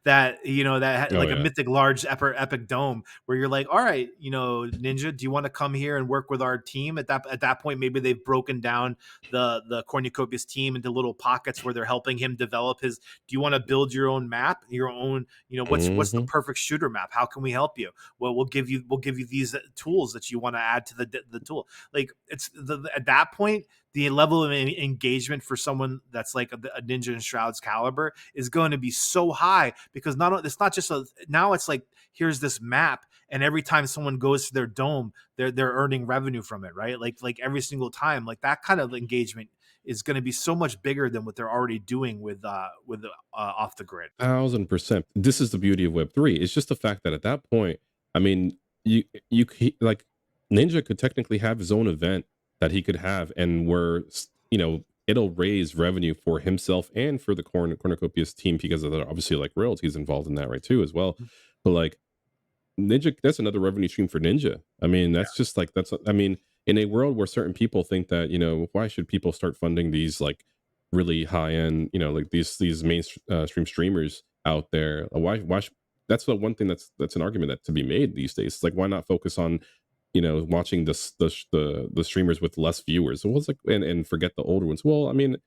Speaker 1: that
Speaker 2: Oh
Speaker 1: like a
Speaker 2: yeah.
Speaker 1: mythic large epic dome where you're like, all right, you know, Ninja, do you want to come here and work with our team? At that point, maybe they've broken down the Cornucopias team into little pockets where they're helping him develop his. Do you want to build your own map, your own, you know, what's the
Speaker 2: Hmm.
Speaker 1: perfect shooter map? How can we help you? Well, we'll give you these tools that you want to add to the tool. Like at that point, the level of engagement for someone that's like a Ninja and Shroud's caliber is going to be so high because it's not just now it's like here's this map and every time someone goes to their dome they're earning revenue from it, right? Like every single time, like that kind of engagement is going to be so much bigger than what they're already doing with off the grid.
Speaker 2: 1,000%. This is the beauty of Web3. It's just the fact that at that point, I mean, like Ninja could technically have his own event that he could have, and where it'll raise revenue for himself and for the Cornucopias team because of the obviously like royalties involved in that, right? Too as well. But like Ninja, that's another revenue stream for Ninja. I mean, that's just like I mean, in a world where certain people think that why should people start funding these like really high end, like these stream streamers out there? That's the one thing that's an argument that to be made these days. It's like why not focus on watching the streamers with less viewers? Well, it's like and forget the older ones. Well, I mean,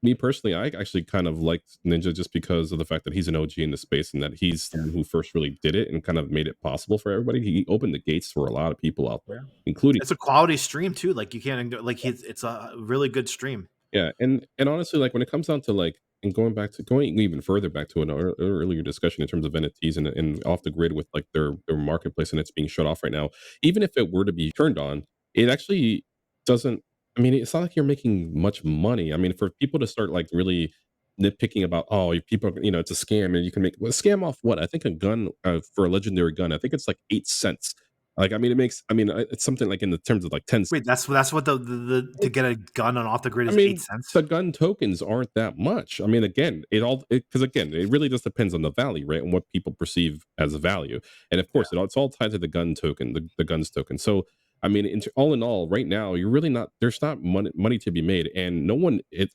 Speaker 2: me personally, I actually kind of liked Ninja just because of the fact that he's an OG in the space and that he's the one who first really did it and kind of made it possible for everybody. He opened the gates for a lot of people out there,
Speaker 1: Yeah.
Speaker 2: including
Speaker 1: It's a quality stream too. Like you can't like it's a really good stream.
Speaker 2: yeah. And honestly, like when it comes down to like and going even further back to an earlier discussion in terms of NFTs and off the grid with like their marketplace and it's being shut off right now, even if it were to be turned on, it actually doesn't. I mean, it's not like you're making much money. I mean, for people to start like really nitpicking about people, it's a scam and you can make a scam off what? I think a gun for a legendary gun, I think it's like 8 cents. Like, I mean, it's something like in the terms of like 10
Speaker 1: Wait, that's what the to get a gun on off the grid
Speaker 2: I
Speaker 1: is eight
Speaker 2: mean,
Speaker 1: cents.
Speaker 2: the gun tokens aren't that much. I mean, again, because again, it really just depends on the value, right? And what people perceive as a value. And of course, it's all tied to the gun token, the guns token. So, I mean, all in all, right now, you're really not, there's not money to be made. And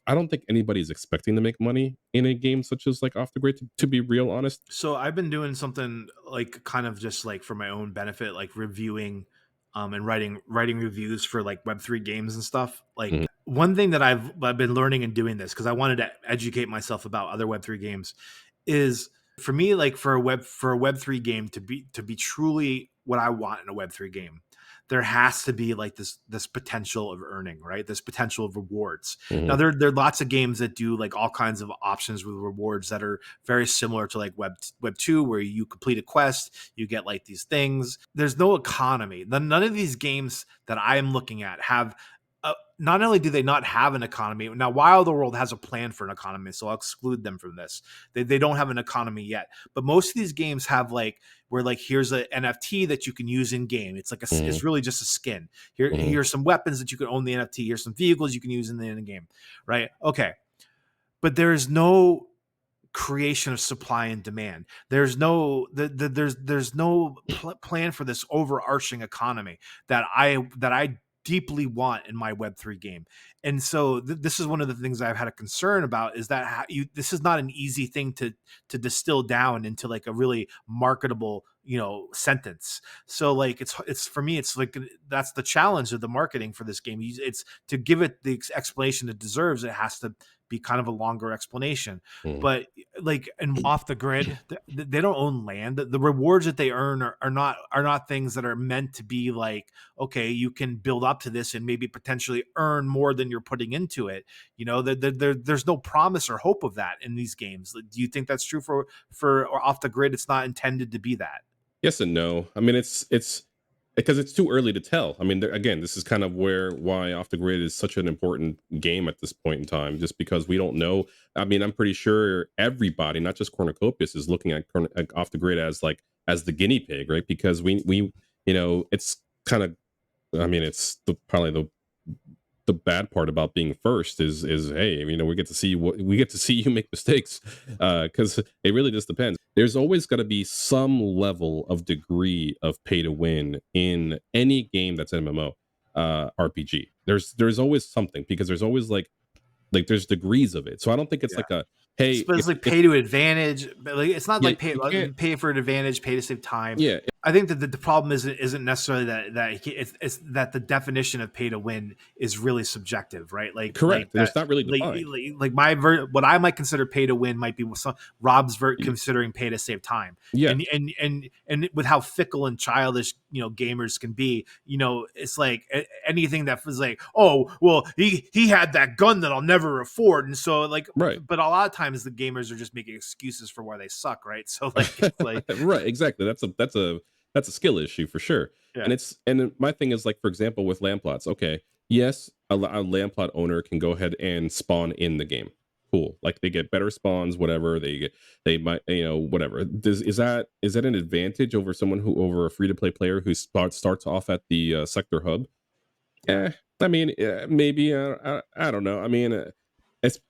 Speaker 2: I don't think anybody's expecting to make money in a game such as like Off the Grid, to be real honest.
Speaker 1: So I've been doing something like kind of just like for my own benefit, like reviewing and writing reviews for like Web3 games and stuff. Like
Speaker 2: Mhm.
Speaker 1: one thing that I've been learning and doing this because I wanted to educate myself about other Web3 games is for me like for a Web3 game to be truly what I want in a Web3 game. there has to be like this potential of earning, right? This potential of rewards.
Speaker 2: Mhm.
Speaker 1: Now there are lots of games that do like all kinds of options with rewards that are very similar to like Web 2, where you complete a quest, you get like these things. There's no economy. None of these games that I am looking at have not only do they not have an economy. Now, Wild World has a plan for an economy, so I'll exclude them from this. They don't have an economy yet, but most of these games have like where like here's an NFT that you can use in game. It's like it's really just a skin. Here's some weapons that you can own the NFT. Here's some vehicles you can use in the game, right? Okay, but there is no creation of supply and demand. There's no there's no plan for this overarching economy that I deeply want in my Web3 game. And so this is one of the things I've had a concern about, is that this is not an easy thing to distill down into like a really marketable, sentence. So like it's for me, it's like that's the challenge of the marketing for this game. It's to give it the explanation it deserves. It has to be kind of a longer explanation. But like, and off the grid, they don't own land. The rewards that they earn are not things that are meant to be like, okay, you can build up to this and maybe potentially earn more than you're putting into it. There's no promise or hope of that in these games. Do you think that's true for or off the grid? It's not intended to be that.
Speaker 2: Yes and no. I mean, it's because it's too early to tell. I mean, again, this is kind of why Off the Grid is such an important game at this point in time, just because we don't know. I mean, I'm pretty sure everybody, not just Cornucopias, is looking at Off the Grid as the guinea pig, right? Because we it's kind of, I mean, it's probably the bad part about being first is hey, we get to see you make mistakes, because it really just depends. There's always got to be some level of degree of pay to win in any game that's an MMO RPG. There's always something, because there's always like there's degrees of it. So I don't think it's like a, hey,
Speaker 1: it's like pay to advantage, but like it's not like pay for an advantage, pay to save time.
Speaker 2: Yeah,
Speaker 1: I think that the problem isn't necessarily that it's that the definition of pay to win is really subjective, right? Like
Speaker 2: correct.
Speaker 1: Like
Speaker 2: it's not really defined.
Speaker 1: What I might consider pay to win might be what Rob's considering pay to save time.
Speaker 2: Yeah,
Speaker 1: and with how fickle and childish gamers can be, it's like anything that was like, oh well, he had that gun that I'll never afford, and so like
Speaker 2: right.
Speaker 1: But a lot of times the gamers are just making excuses for why they suck, right? So like, it's like
Speaker 2: right, exactly. That's a skill issue for sure.
Speaker 1: Yeah.
Speaker 2: And my thing is, like, for example, with land plots. Okay, yes, a land plot owner can go ahead and spawn in the game. Cool. Like, they get better spawns, whatever they might, whatever. Is that an advantage over over a free to play player who starts off at the sector hub? I mean, maybe. I don't know. I mean,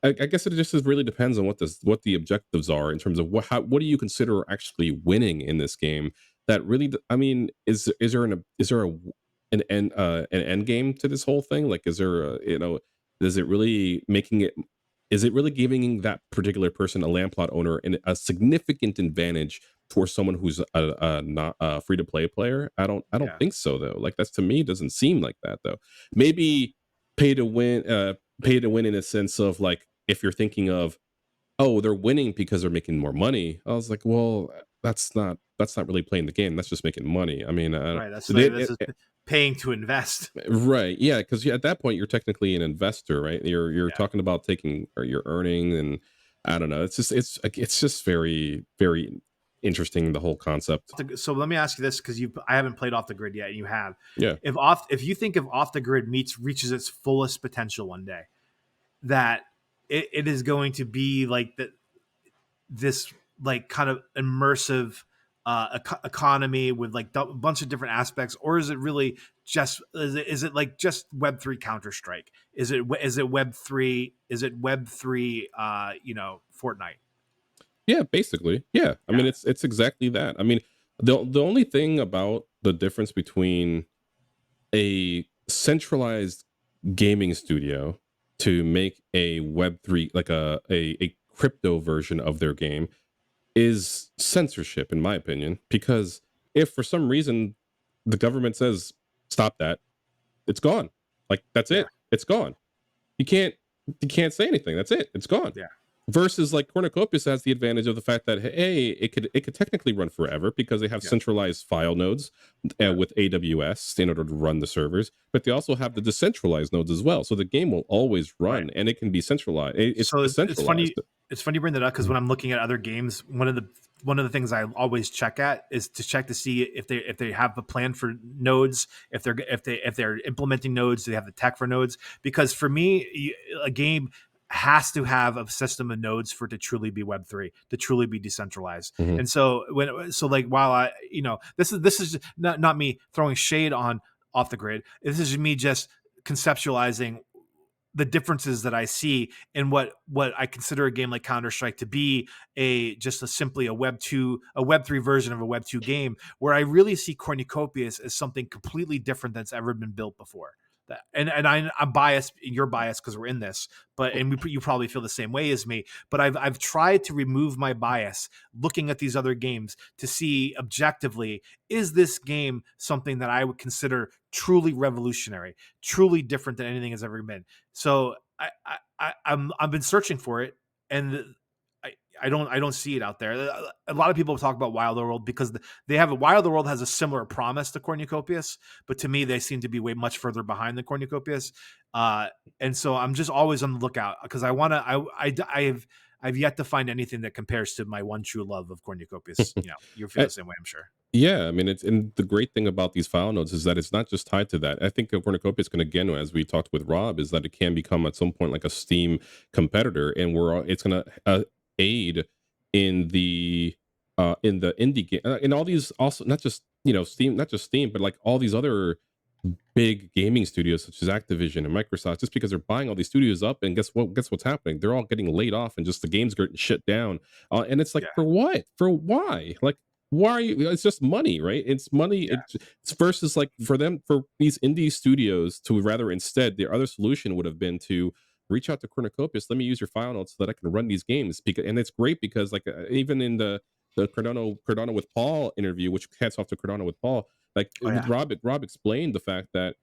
Speaker 2: I guess it just really depends on what the objectives are in terms of what do you consider actually winning in this game. That really, I mean, is there an end game to this whole thing? Like, is there is it really giving that particular person, a land plot owner, a significant advantage for someone who's not a free to play player? I don't think so, though. Like, that's, to me, doesn't seem like that, though. Maybe pay to win in a sense of, like, if you're thinking of, oh, they're winning because they're making more money. I was like, well, that's not really playing the game. That's just making money. I mean,
Speaker 1: right. That's paying to invest.
Speaker 2: Right. Yeah. Because at that point, you're technically an investor, right? You're talking about taking, or you're earning, and I don't know. It's just very, very interesting, the whole concept.
Speaker 1: So let me ask you this, because I haven't played Off the Grid yet, and you have.
Speaker 2: Yeah.
Speaker 1: If you think of Off the Grid reaches its fullest potential one day, that it is going to be like this like kind of immersive economy with like a bunch of different aspects, or is it really just is it like just Web3 Counter-Strike? Is it Web3? Is it Web3? Fortnite?
Speaker 2: Yeah, basically. Yeah. I mean, it's exactly that. I mean, the only thing about the difference between a centralized gaming studio to make a Web3, like a crypto version of their game, is censorship, in my opinion. Because if for some reason the government says stop that, it's gone. Like, that's it. It's gone. You can't say anything. That's it. It's gone.
Speaker 1: Yeah.
Speaker 2: Versus like Cornucopias has the advantage of the fact that hey, it could technically run forever because they have centralized file nodes with AWS in order to run the servers, but they also have the decentralized nodes as well. So the game will always run and it can be centralized. It's decentralized.
Speaker 1: It's funny you bring that up because when I'm looking at other games, one of the things I always check at is to check to see if they have a plan for nodes, if they're implementing nodes, do they have the tech for nodes? Because for me, a game has to have a system of nodes for it to truly be Web3, to truly be decentralized.
Speaker 2: Mhm.
Speaker 1: And so while I, this is not me throwing shade on off the grid. This is me just conceptualizing the differences that I see in what I consider a game like Counter-Strike to be simply a Web3 version of a Web2 game, where I really see Cornucopias as something completely different that's ever been built before. I'm biased. You're biased because we're in this, you probably feel the same way as me. But I've tried to remove my bias, looking at these other games to see objectively, is this game something that I would consider truly revolutionary, truly different than anything has ever been. So I've been searching for it, and I don't see it out there. A lot of people talk about Wilder World because Wilder World has a similar promise to Cornucopias, but to me they seem to be way much further behind the Cornucopias. And so I'm just always on the lookout because I've yet to find anything that compares to my one true love of Cornucopias. You feel the same way, I'm sure.
Speaker 2: Yeah, I mean, and the great thing about these file nodes is that it's not just tied to that. I think Cornucopias can, again, as we talked with Rob, is that it can become at some point like a Steam competitor, and it's going to aid in the indie game, and all these also not just Steam, but like all these other big gaming studios such as Activision and Microsoft, just because they're buying all these studios up, and guess what's happening? They're all getting laid off, and just the games getting shut down. And it's like, for what? For why? Like, why are you? It's just money, right? It's money. Yeah. It's versus like for these indie studios to rather instead, their other solution would have been to reach out to Cornucopias. Let me use your file notes so that I can run these games. And it's great because like even in the Cardano with Paul interview, which hats off to Cardano with Paul, like Rob explained the fact that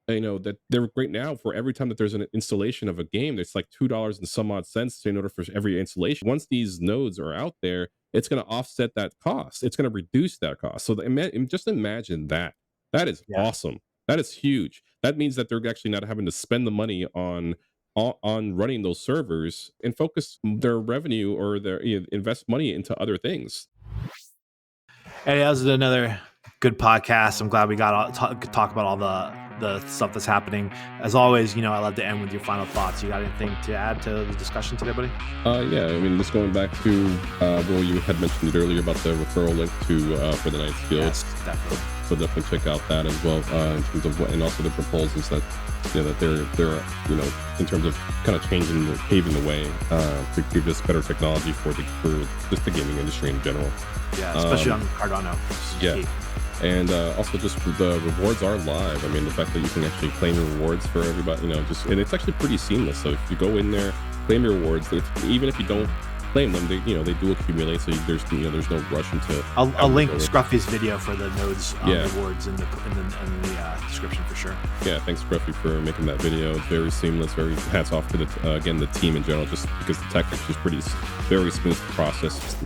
Speaker 2: that they're great now for every time that there's an installation of a game, it's like $2 and some odd cents in order for every installation. Once these nodes are out there, it's going to offset that cost. It's going to reduce that cost. So just imagine that. That is awesome. That is huge. That means that they're actually not having to spend the money on running those servers and focus their revenue or their invest money into other things.
Speaker 1: Hey, that was another good podcast. I'm glad we got talk about all the stuff that's happening. As always, I love to end with your final thoughts. You got anything to add to the discussion today, buddy?
Speaker 2: Yeah, I mean, just going back to what you had mentioned earlier about the referral link to for the Knights Guild.
Speaker 1: Yes, definitely.
Speaker 2: So definitely check out that as well in terms of and also the proposals that that they're in terms of kind of paving the way to give us better technology for just the gaming industry in general.
Speaker 1: Yeah, especially on Cardano.
Speaker 2: Yeah. And also just the rewards are live. I mean, the fact that you can actually claim your rewards for everybody, and it's actually pretty seamless. So if you go in there, claim your rewards, even if you don't claim them, they do accumulate. So there's no rush into.
Speaker 1: I'll link Scruffy's video for the nodes rewards in the description for sure.
Speaker 2: Yeah, thanks Scruffy for making that video. It's very seamless. Very hats off to the team in general, just because the tech is just very smooth process.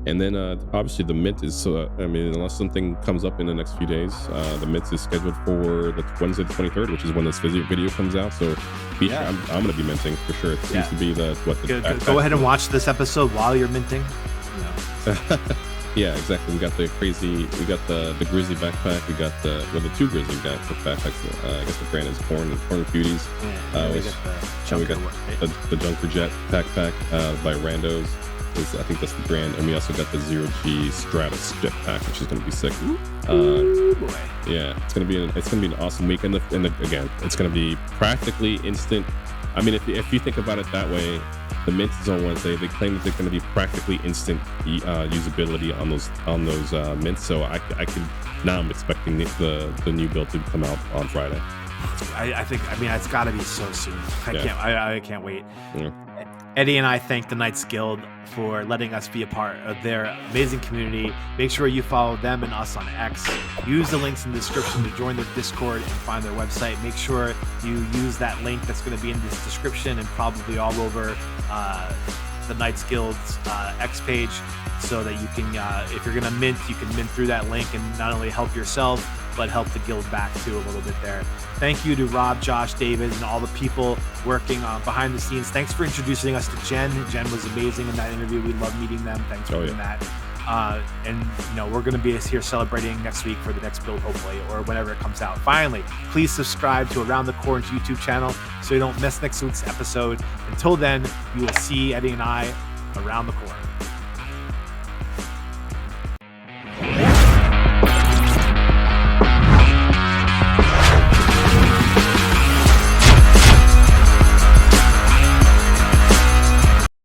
Speaker 2: And then obviously the mint is, unless something comes up in the next few days, the mint is scheduled for the Wednesday the 23rd, which is when this video comes out. So I'm going to be minting for sure. It seems to be
Speaker 1: go ahead and watch this episode while you're minting.
Speaker 2: Yeah, exactly. We got the Grizzly backpack. We got the two Grizzly backpacks. I guess the brand is Cornucopias. We got the Junker Jet backpack by Randos. I think that's the brand, and we also got the Zero G Stratus jetpack, which is going to be sick. Yeah, it's going to be an awesome week, and again, it's going to be practically instant. I mean, if you think about it that way, the mint is on Wednesday. They claim that they're going to be practically instant usability on those mints. So I'm expecting the new build to come out on Friday.
Speaker 1: I think, I mean, it's got to be so soon. I can't wait.
Speaker 2: Yeah.
Speaker 1: Eddie and I thank the Knights Guild for letting us be a part of their amazing community. Make sure you follow them and us on X. Use the links in the description to join their Discord and find their website. Make sure you use that link that's going to be in this description and probably all over the Knights Guild's X page, so that you can, if you're going to mint, you can mint through that link and not only help yourself, but help the guild back too a little bit there. Thank you to Rob, Josh, David, and all the people working behind the scenes. Thanks for introducing us to Jen. Jen was amazing in that interview. We love meeting them. Thanks for doing that. And we're going to be here celebrating next week for the next build, hopefully, or whenever it comes out. Finally, please subscribe to Around the Corn's YouTube channel so you don't miss next week's episode. Until then, you will see Eddie and I around the corner.